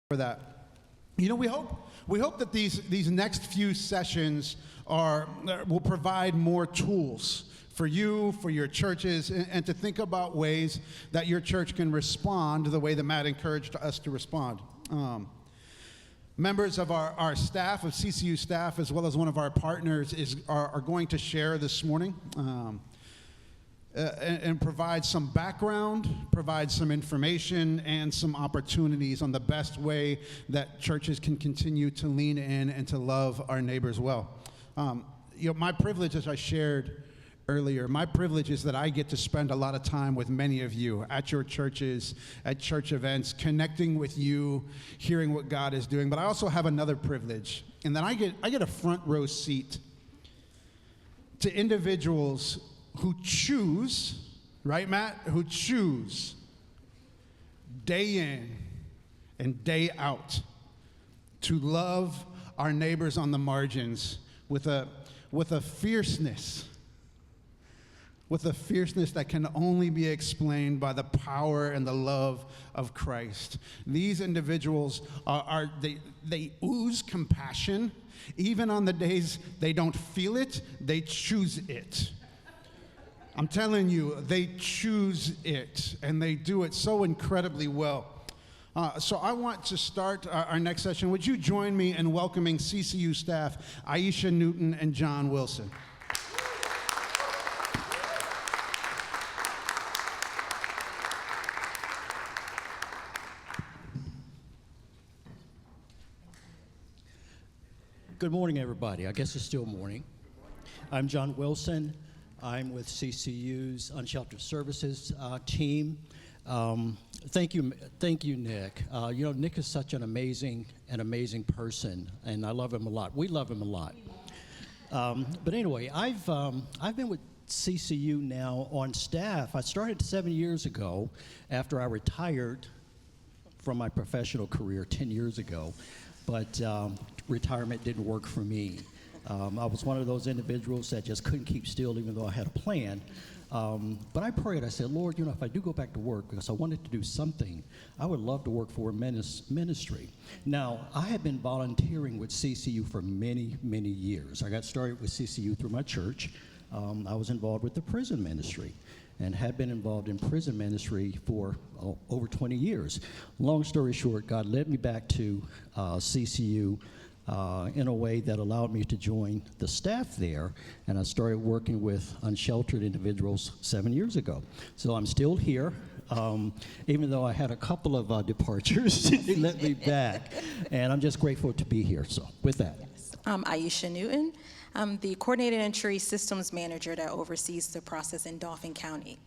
for that. You know, we hope that these next few sessions will provide more tools for you, for your churches, and to think about ways that your church can respond the way that Matt encouraged us to respond. Members of our staff, of CCU staff, as well as one of our partners are going to share this morning and provide some background, provide some information, and some opportunities on the best way that churches can continue to lean in and to love our neighbors well. My privilege, as I shared earlier, my privilege is that I get to spend a lot of time with many of you at your churches, at church events, connecting with you, hearing what God is doing. But I also have another privilege, and that I get a front row seat to individuals who choose, right, Matt? Who choose day in and day out to love our neighbors on the margins with a fierceness that can only be explained by the power and the love of Christ. These individuals they ooze compassion. Even on the days they don't feel it, they choose it. I'm telling you, they choose it, and they do it so incredibly well. So I want to start our next session. Would you join me in welcoming CCU staff, Aisha Newton and John Wilson? Good morning, everybody. I guess it's still morning. I'm John Wilson. I'm with CCU's Unsheltered Services team. Thank you, Nick. Nick is such an amazing person, and I love him a lot. We love him a lot. But anyway, I've been with CCU now on staff. I started 7 years ago after I retired from my professional career 10 years ago, but retirement didn't work for me. I was one of those individuals that just couldn't keep still even though I had a plan. But I prayed, I said, Lord, if I do go back to work, because I wanted to do something, I would love to work for a ministry. Now, I have been volunteering with CCU for many, many years. I got started with CCU through my church. I was involved with the prison ministry and had been involved in prison ministry for over 20 years. Long story short, God led me back to CCU in a way that allowed me to join the staff there, and I started working with unsheltered individuals 7 years ago. So I'm still here, even though I had a couple of departures. They let me back, and I'm just grateful to be here. So with that. Yes. I'm Aisha Newton. I'm the Coordinated Entry Systems Manager that oversees the process in Dauphin County.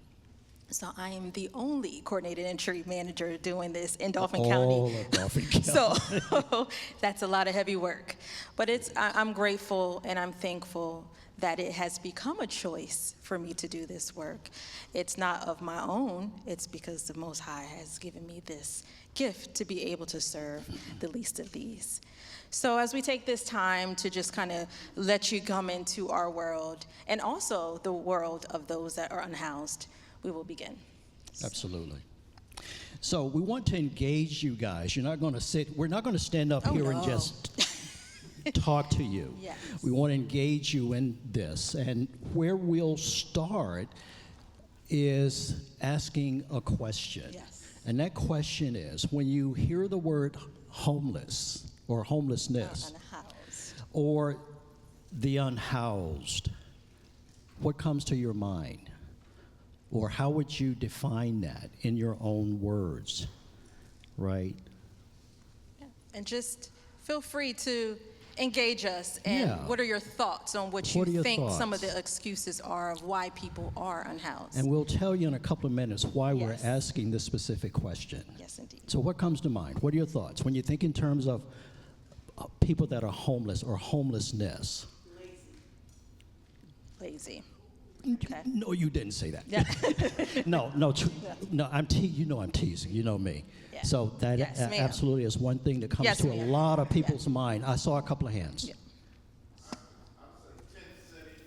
So I am the only coordinated entry manager doing this in Dauphin County. All of Dauphin County. So that's a lot of heavy work. But I'm grateful and I'm thankful that it has become a choice for me to do this work. It's not of my own. It's because the Most High has given me this gift to be able to serve the least of these. So as we take this time to just kind of let you come into our world and also the world of those that are unhoused, we will begin. Absolutely. So we want to engage you guys. We're not going to stand up here and just talk to you. Yes. We want to engage you in this. And where we'll start is asking a question. Yes. And that question is, when you hear the word homeless or homelessness or the unhoused, what comes to your mind? Or how would you define that in your own words, right? Yeah. And just feel free to engage us. And what are your thoughts on what you think some of the excuses are of why people are unhoused? And we'll tell you in a couple of minutes why we're asking this specific question. Yes, indeed. So what comes to mind? What are your thoughts when you think in terms of people that are homeless or homelessness? Lazy. Okay. No, you didn't say that. Yeah. No, I'm teasing. You know me. Yeah. So that Yes, absolutely is one thing that comes to a lot of people's mind. I saw a couple of hands. Yeah. I'm saying tent city,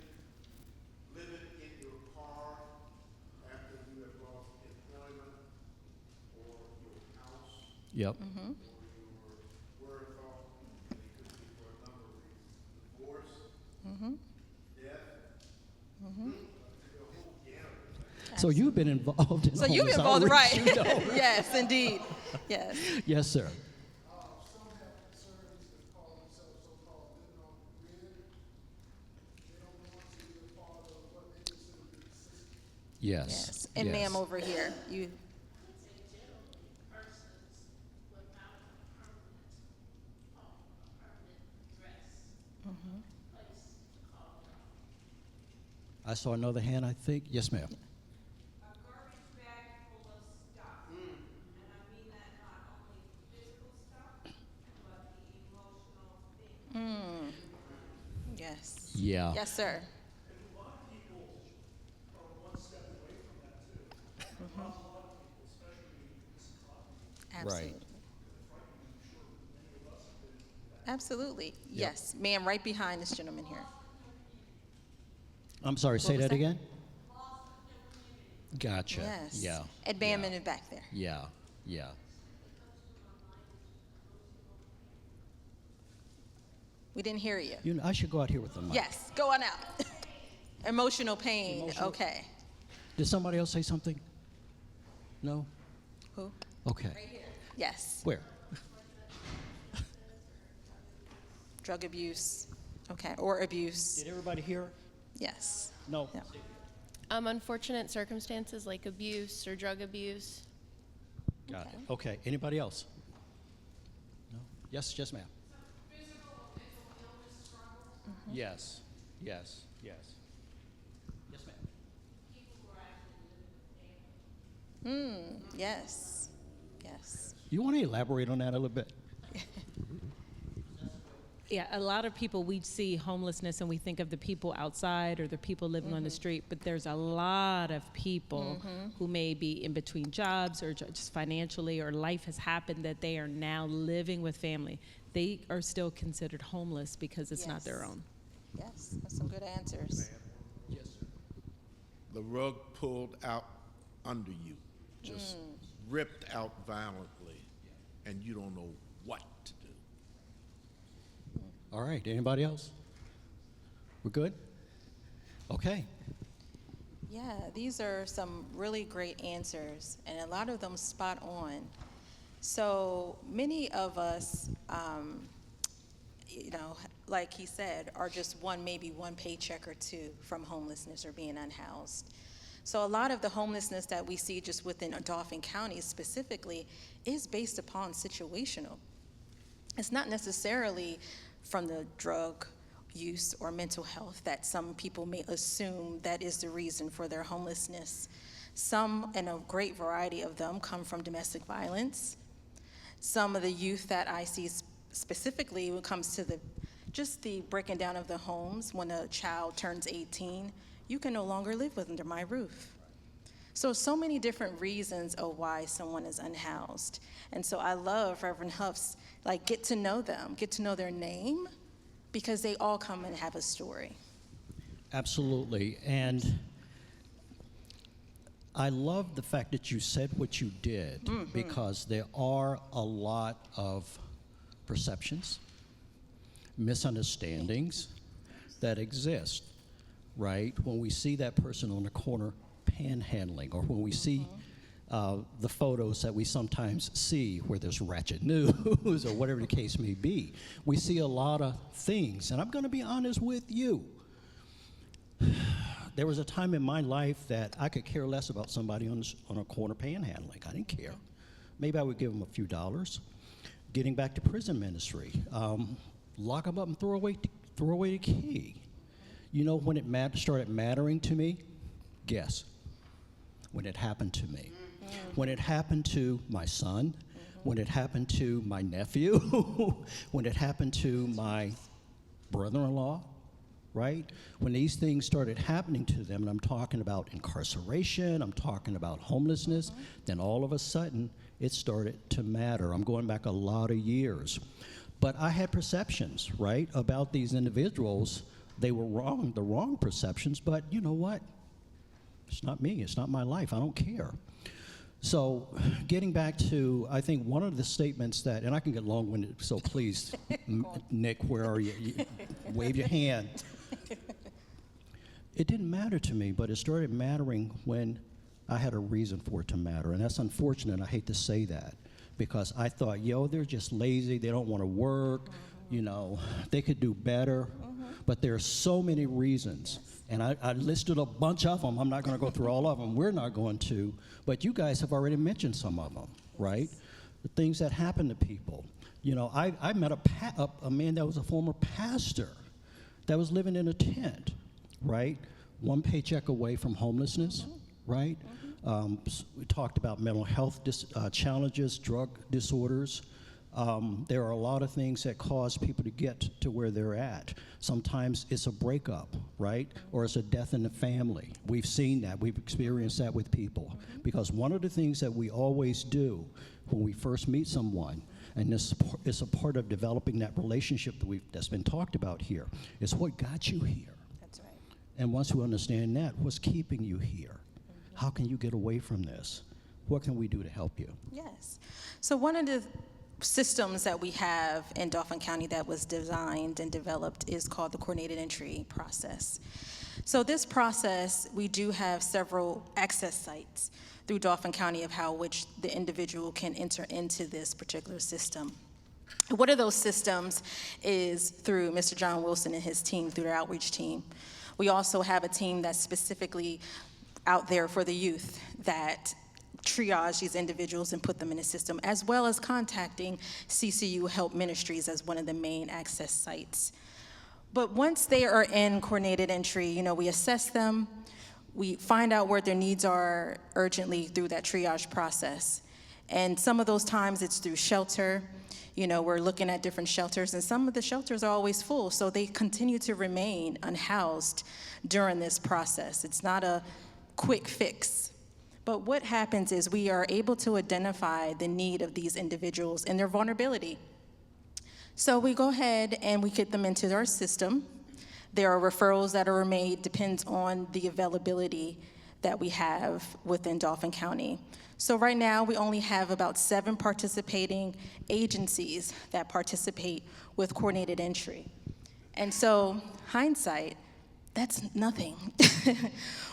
living in your car after you have lost employment or your house. Yep. Or your So you've been involved in So you've been homeless involved, right? outreach, you know. Yes, indeed. Yes. Yes, sir. Some have concerns that call themselves so-called living on the grid. They don't want to be a part of what they consider to be the system. Yes. Yes. And yes. ma'am over here, you. I saw another hand, I think. Yes, ma'am. A garbage bag full of stuff. And I mean that not only physical stuff, but the emotional things. Yes. Yeah. Yes, sir. A lot of people are one step away from that too. A lot of people, especially in this economy, Absolutely. Absolutely. Yes. Ma'am, right behind this gentleman here. I'm sorry, say was that that? again? Gotcha. Yes. Yeah. And ma'am yeah. in the back there. Yeah. Yeah. We didn't hear you. You know, I should go out here with the mic. Yes, go on out. Emotional pain. Emotional- Okay. Did somebody else say something? No? Who? Okay. Yes. Where? Drug abuse. Okay. Or abuse. Did everybody hear? Yes. No. Yeah. Unfortunate circumstances like abuse or drug abuse. Got it. Okay. Anybody else? No? Yes, ma'am. Yes. Yes. Yes. Yes, ma'am. Yes. Yes. You want to elaborate on that a little bit? Yeah, a lot of people, we see homelessness and we think of the people outside or the people living on the street, but there's a lot of people who may be in between jobs or just financially, or life has happened that they are now living with family. They are still considered homeless because it's not their Yes. own. Yes. That's some good answers. Yes, sir. The rug pulled out under you, just ripped out violently, and you don't know what to do. All right. Anybody else? We're good? Okay. Yeah, these are some really great answers, and a lot of them spot on. So many of us, like he said, are just maybe one paycheck or two from homelessness or being unhoused. So a lot of the homelessness that we see just within Dauphin County specifically is based upon situational. It's not necessarily from the drug use or mental health that some people may assume that is the reason for their homelessness. Some, and a great variety of them, come from domestic violence. Some of the youth that I see specifically when it comes to just the breaking down of the homes, when a child turns 18, you can no longer live under my roof. So many different reasons of why someone is unhoused. And so I love Reverend Huff's, get to know them, get to know their name, because they all come and have a story. Absolutely. And I love the fact that you said what you did, because there are a lot of perceptions, misunderstandings that exist, right? When we see that person on the corner panhandling, or when we see the photos that we sometimes see where there's ratchet news or whatever the case may be, we see a lot of things. And I'm going to be honest with you. There was a time in my life that I could care less about somebody on a corner panhandling. I didn't care. Maybe I would give them a few dollars. Getting back to prison ministry, lock them up and throw away the key. You know when it started mattering to me? Guess. When it happened to me. When it happened to my son, when it happened to my nephew, when it happened to my brother-in-law, right? When these things started happening to them, and I'm talking about incarceration, I'm talking about homelessness, then all of a sudden it started to matter. I'm going back a lot of years. But I had perceptions, right, about these individuals. They were wrong, the wrong perceptions, but you know what? It's not me, it's not my life, I don't care. So getting back to, I think one of the statements that, and I can get long-winded, so please, Nick, where are you? Wave your hand. It didn't matter to me, but it started mattering when I had a reason for it to matter. And that's unfortunate. I hate to say that because I thought, they're just lazy. They don't want to work. They could do better. But there are so many reasons. And I listed a bunch of them. I'm not going to go through all of them. We're not going to. But you guys have already mentioned some of them, right? The things that happen to people. I met a man that was a former pastor that was living in a tent, right? One paycheck away from homelessness, right? We talked about mental health challenges, drug disorders. There are a lot of things that cause people to get to where they're at. Sometimes it's a breakup, right? Or it's a death in the family. We've seen that. We've experienced that with people. Because one of the things that we always do when we first meet someone, and this is a part of developing that relationship that's been talked about here, is what got you here. That's right. And once we understand that, what's keeping you here? How can you get away from this? What can we do to help you? Yes. So one of the systems that we have in Dauphin County that was designed and developed is called the coordinated entry process. So this process, we do have several access sites through Dauphin County of how which the individual can enter into this particular system. One of those systems is through Mr. John Wilson and his team, through their outreach team. We also have a team that's specifically out there for the youth that triage these individuals and put them in a system, as well as contacting CCU Help Ministries as one of the main access sites. But once they are in coordinated entry, we assess them, we find out where their needs are urgently through that triage process. And some of those times it's through shelter. We're looking at different shelters, and some of the shelters are always full, so they continue to remain unhoused during this process. It's not a quick fix. But what happens is we are able to identify the need of these individuals and their vulnerability. So we go ahead and we get them into our system. There are referrals that are made, depends on the availability that we have within Dauphin County. So right now we only have about 7 participating agencies that participate with coordinated entry. And so hindsight, that's nothing.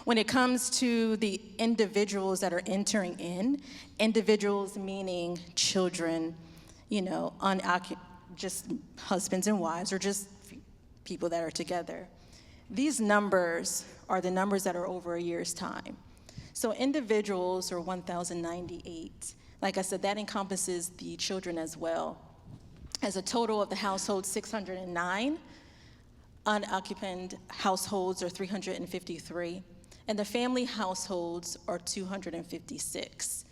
When it comes to the individuals that are entering in, individuals meaning children, just husbands and wives, or just people that are together. These numbers are the numbers that are over a year's time. So individuals are 1,098. Like I said, that encompasses the children as well. As a total of the household, 609. Unoccupied households are 353, and the family households are 256.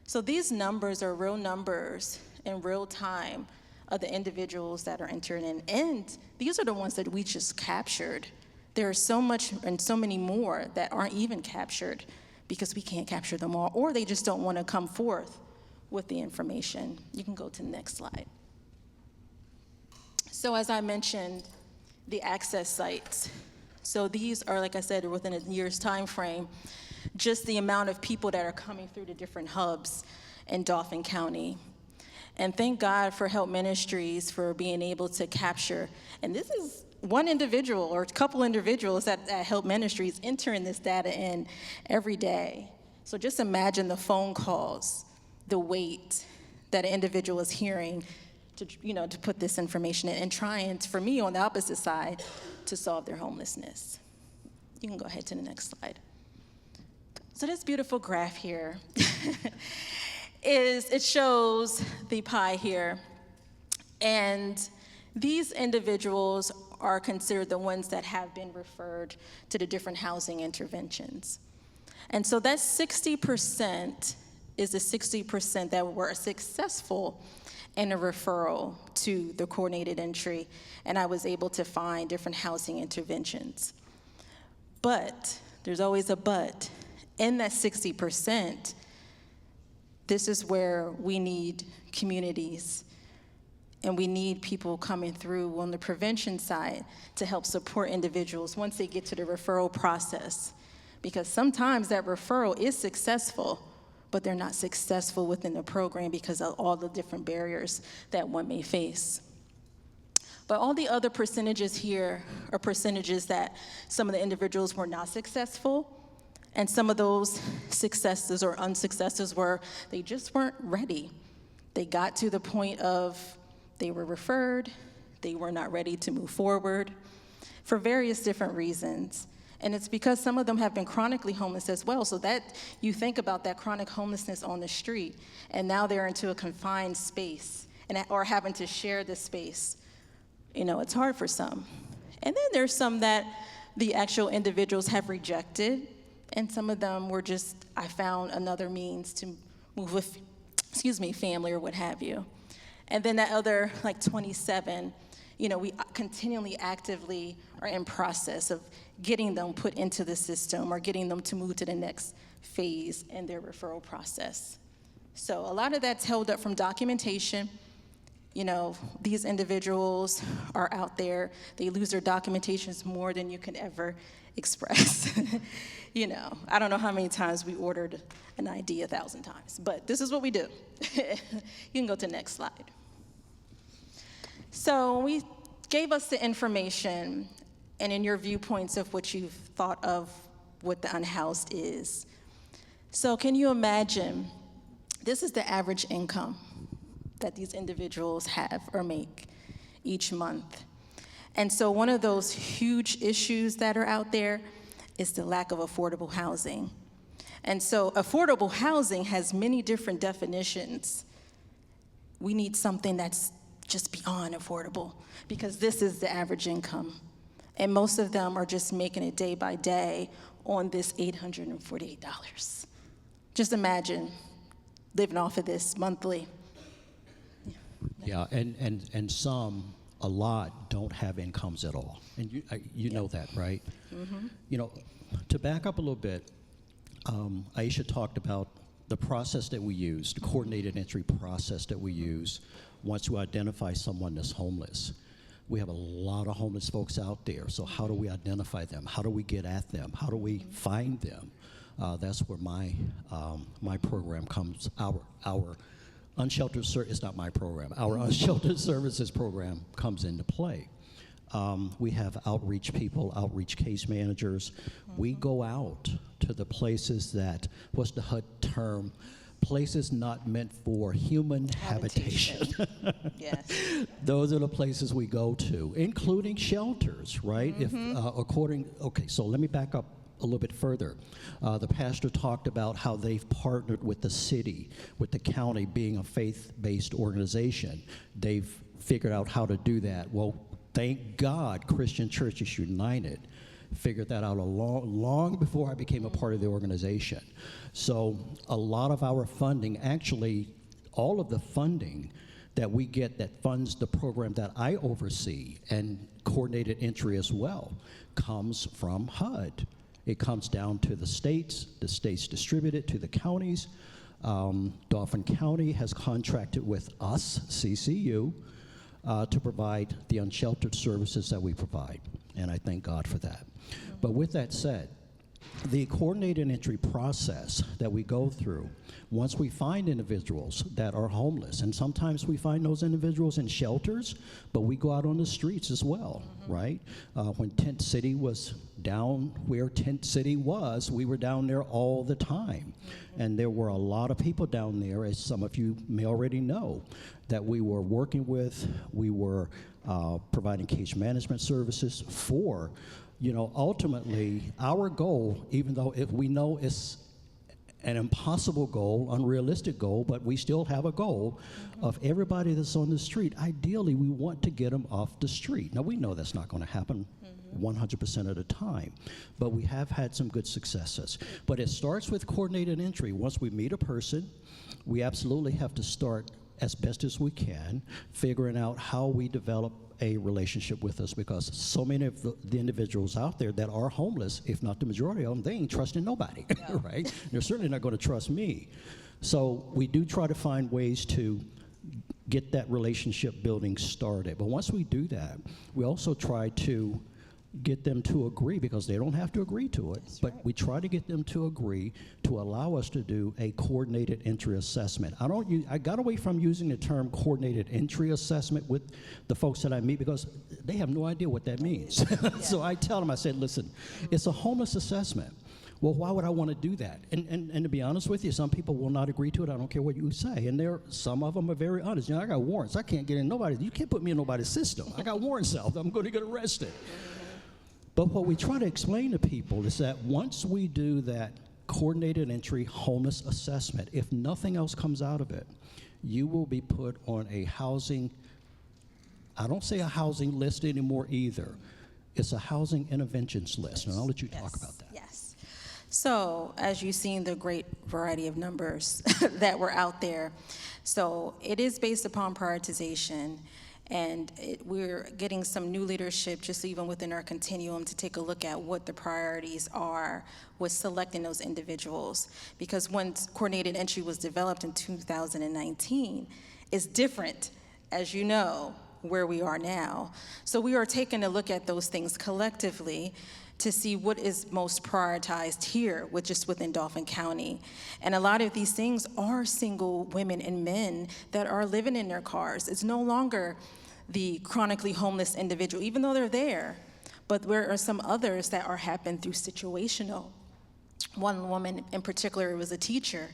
So these numbers are real numbers in real time of the individuals that are entering in, and these are the ones that we just captured. There are so much and so many more that aren't even captured because we can't capture them all, or they just don't want to come forth with the information. You can go to the next slide. So as I mentioned, the access sites. So these are, like I said, within a year's time frame, just the amount of people that are coming through the different hubs in Dauphin County. And thank God for Help Ministries for being able to capture, and this is one individual or a couple individuals at Help Ministries entering this data in every day. So just imagine the phone calls, the wait that an individual is hearing to put this information in and trying, for me on the opposite side, to solve their homelessness. You can go ahead to the next slide. So this beautiful graph here it shows the pie here. And these individuals are considered the ones that have been referred to the different housing interventions. And so that 60% is the 60% that were successful in a referral to the coordinated entry, and I was able to find different housing interventions. But, there's always a but, in that 60%, this is where we need communities, and we need people coming through on the prevention side to help support individuals once they get to the referral process. Because sometimes that referral is successful, but they're not successful within the program because of all the different barriers that one may face. But all the other percentages here are percentages that some of the individuals were not successful. And some of those successes or unsuccesses were they just weren't ready. They got to the point of they were referred, they were not ready to move forward for various different reasons. And it's because some of them have been chronically homeless as well. So that you think about that chronic homelessness on the street, and now they're into a confined space or having to share this space. You know, it's hard for some. And then there's some that the actual individuals have rejected, and some of them were just, I found another means to move with, family or what have you. And then that other, like 27, you know, we continually actively are in process of getting them put into the system or getting them to move to the next phase in their referral process. So a lot of that's held up from documentation. You know, these individuals are out there, they lose their documentations more than you can ever express. You know, I don't know how many times we ordered an ID 1,000 times, but this is what we do. You can go to the next slide. So we gave us the information, and in your viewpoints of what you've thought of what the unhoused is. So can you imagine, this is the average income that these individuals have or make each month. And so one of those huge issues that are out there is the lack of affordable housing. And so affordable housing has many different definitions. We need something that's just beyond affordable, because this is the average income. And most of them are just making it day by day on this $848. Just imagine living off of this monthly. Yeah, and some, a lot, don't have incomes at all. And you know that, right? Mm-hmm. You know, to back up a little bit, Aisha talked about the process that we use, the coordinated entry process that we use once we identify someone that's homeless. We have a lot of homeless folks out there, so how do we identify them? How do we get at them? How do we find them? That's where my program comes, our unsheltered it's not my program, our unsheltered services program comes into play. We have outreach people, outreach case managers. We go out to the places that, what's the HUD term? Places not meant for human habitation. Yes. Those are the places we go to, including shelters, right? Okay, so let me back up a little bit further. The pastor talked about how they've partnered with the city, with the county being a faith-based organization. They've figured out how to do that. Well, thank God Christian Churches United figured that out long before I became a part of the organization. So a lot of our funding, actually all of the funding that we get that funds the program that I oversee and coordinated entry as well, comes from HUD. It comes down to the states distribute it to the counties. Dauphin County has contracted with us, CCU, to provide the unsheltered services that we provide, and I thank God for that. But with that said, the coordinated entry process that we go through, once we find individuals that are homeless, and sometimes we find those individuals in shelters, but we go out on the streets as well, right? When Tent City was down where Tent City was, we were down there all the time. And there were a lot of people down there, as some of you may already know, that we were working with. We were providing case management services for. You know, ultimately, our goal, even though if we know it's an impossible goal, unrealistic goal, but we still have a goal of everybody that's on the street. Ideally, we want to get them off the street. Now, we know that's not going to happen 100% of the time, but we have had some good successes. But it starts with coordinated entry. Once we meet a person, we absolutely have to start as best as we can figuring out how we develop a relationship with us, because so many of the individuals out there that are homeless, if not the majority of them, they ain't trusting nobody, right? They're certainly not going to trust me. So we do try to find ways to get that relationship building started. But once we do that, we also try to get them to agree, because they don't have to agree to it, but we try to get them to agree to allow us to do a coordinated entry assessment. I got away from using the term coordinated entry assessment with the folks that I meet, because they have no idea what that means. So I tell them, I said, listen, it's a homeless assessment. Well, why would I want to do that? And to be honest with you, some people will not agree to it. I don't care what you say. And some of them are very honest. You know, I got warrants. I can't get in nobody's. You can't put me in nobody's system. I got warrants out. I'm going to get arrested. But what we try to explain to people is that once we do that coordinated entry homeless assessment, if nothing else comes out of it, you will be put on a housing, I don't say a housing list anymore either. It's a housing interventions list, and I'll let you talk about that. Yes. So, as you've seen the great variety of numbers that were out there, so it is based upon prioritization, and we're getting some new leadership just even within our continuum to take a look at what the priorities are with selecting those individuals. Because once coordinated entry was developed in 2019, it's different, as you know, where we are now. So we are taking a look at those things collectively to see what is most prioritized here just within Dauphin County. And a lot of these things are single women and men that are living in their cars. It's no longer the chronically homeless individual, even though they're there, but there are some others that are happening through situational. One woman in particular was a teacher.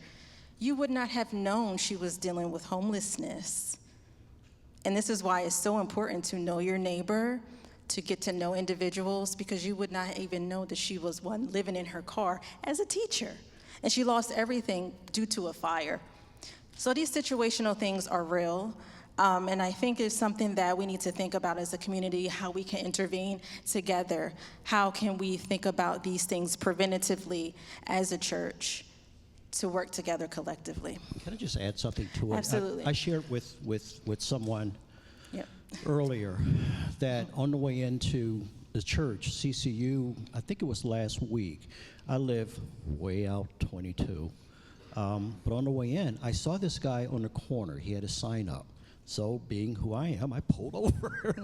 You would not have known she was dealing with homelessness. And this is why it's so important to know your neighbor, to get to know individuals, because you would not even know that she was one living in her car as a teacher. And she lost everything due to a fire. So these situational things are real. And I think it's something that we need to think about as a community, how we can intervene together. How can we think about these things preventatively as a church to work together collectively? Can I just add something to it? Absolutely. I shared with someone Yep. earlier that on the way into the church, CCU, I think it was last week, I live way out 22, but on the way in, I saw this guy on the corner. He had a sign up. So being who I am, I pulled over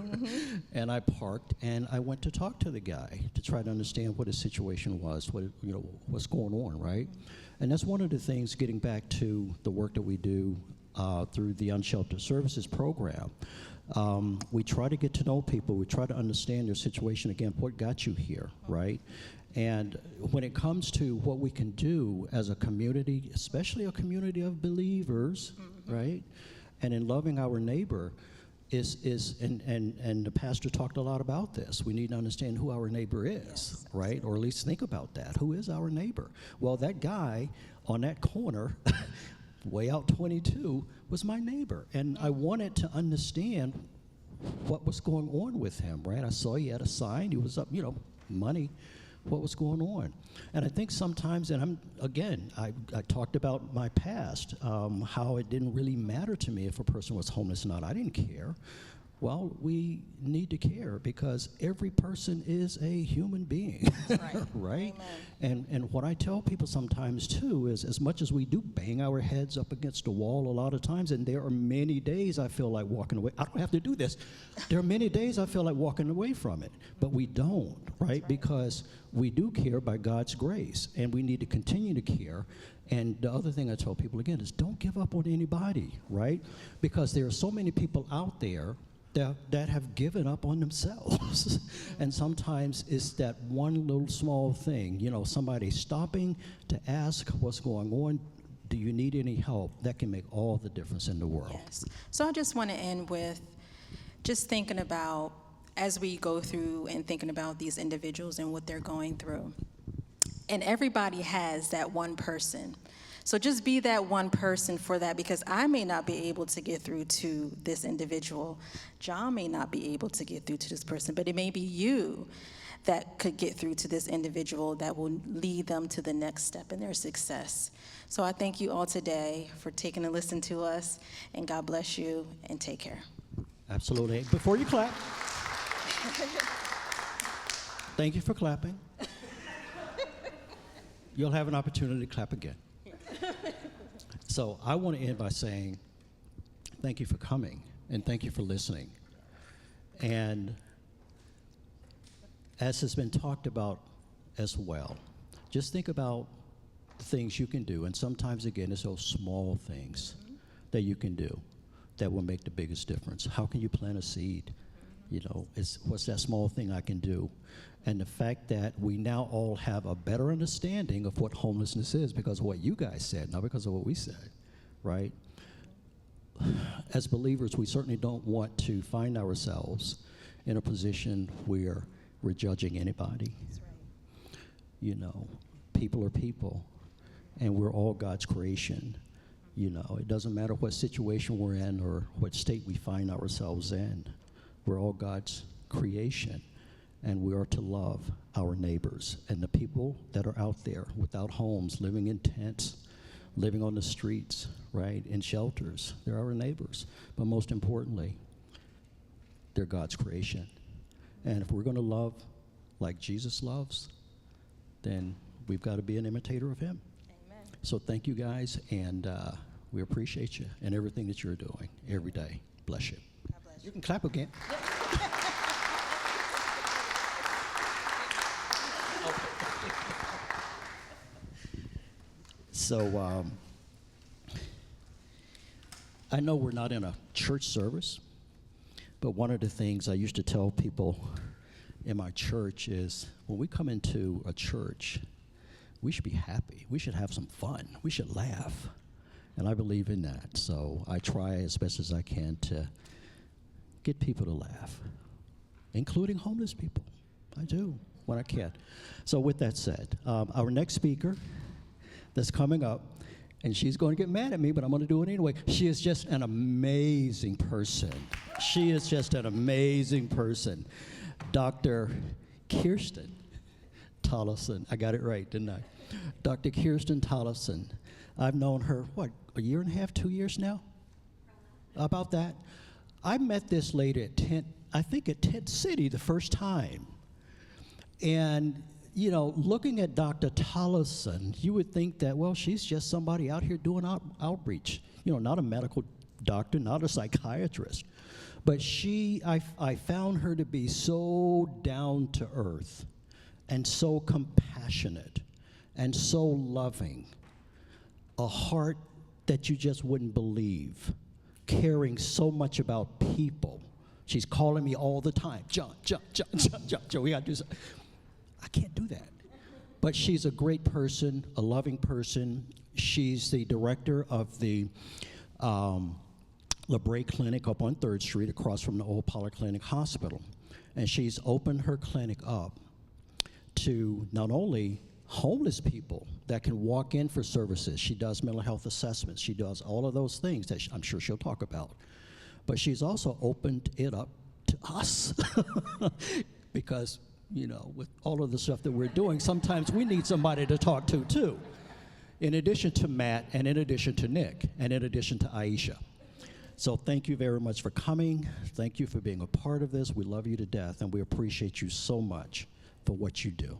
and I parked and I went to talk to the guy to try to understand what his situation was, what's going on, right? And that's one of the things, getting back to the work that we do through the Unsheltered Services program. We try to get to know people. We try to understand their situation. Again, what got you here, right? And when it comes to what we can do as a community, especially a community of believers, right? And in loving our neighbor and the pastor talked a lot about this. We need to understand who our neighbor is, yes, right? Or at least think about that. Who is our neighbor? Well, that guy on that corner, way out 22, was my neighbor. And I wanted to understand what was going on with him, right? I saw he had a sign. He was up, money. What was going on? And I think sometimes, and I talked about my past, how it didn't really matter to me if a person was homeless or not. I didn't care. Well, we need to care because every person is a human being, Right. right? Amen. And what I tell people sometimes too is, as much as we do bang our heads up against the wall a lot of times, and there are many days I feel like walking away. I don't have to do this. There are many days I feel like walking away from it, but we don't, right? Because we do care by God's grace, and we need to continue to care. And the other thing I tell people again is, don't give up on anybody, right? Because there are so many people out there that have given up on themselves. And sometimes it's that one little small thing, somebody stopping to ask what's going on, do you need any help? That can make all the difference in the world. Yes. So I just want to end with just thinking about, as we go through and thinking about these individuals and what they're going through. And everybody has that one person. So just be that one person for that, because I may not be able to get through to this individual. John may not be able to get through to this person, but it may be you that could get through to this individual that will lead them to the next step in their success. So I thank you all today for taking a listen to us, and God bless you, and take care. Absolutely. Before you clap, thank you for clapping. You'll have an opportunity to clap again. So I want to end by saying thank you for coming and thank you for listening. And as has been talked about as well, just think about the things you can do. And sometimes, again, it's those small things that you can do that will make the biggest difference. How can you plant a seed? What's that small thing I can do? And the fact that we now all have a better understanding of what homelessness is because of what you guys said, not because of what we said, right? As believers, we certainly don't want to find ourselves in a position where we're judging anybody. That's right. People are people, and we're all God's creation. It doesn't matter what situation we're in or what state we find ourselves in. We're all God's creation, and we are to love our neighbors. And the people that are out there without homes, living in tents, living on the streets, right, in shelters, they're our neighbors. But most importantly, they're God's creation. And if we're going to love like Jesus loves, then we've got to be an imitator of him. Amen. So thank you guys, and we appreciate you and everything that you're doing every day. Bless you. God bless you. You can clap again. So I know we're not in a church service, but one of the things I used to tell people in my church is when we come into a church, we should be happy. We should have some fun. We should laugh. And I believe in that. So I try as best as I can to get people to laugh, including homeless people. I do when I can. So with that said, our next speaker that's coming up, and she's going to get mad at me, but I'm going to do it anyway. She is just an amazing person. She is just an amazing person. Dr. Kirsten Tollefson. I got it right, didn't I? Dr. Kirsten Tollefson. I've known her, a year and a half, 2 years now? About that. I met this lady at Tent City the first time. And, looking at Dr. Tollefson, you would think that, well, she's just somebody out here doing outreach. Not a medical doctor, not a psychiatrist. But I found her to be so down to earth and so compassionate and so loving, a heart that you just wouldn't believe, caring so much about people. She's calling me all the time, John, we gotta do something. I can't do that. But she's a great person, a loving person. She's the director of the LeBray Clinic up on 3rd Street across from the old Polyclinic Hospital. And she's opened her clinic up to not only homeless people that can walk in for services. She does mental health assessments. She does all of those things that I'm sure she'll talk about. But she's also opened it up to us because, with all of the stuff that we're doing, sometimes we need somebody to talk to, too. In addition to Matt, and in addition to Nick, and in addition to Aisha. So thank you very much for coming. Thank you for being a part of this. We love you to death, and we appreciate you so much for what you do.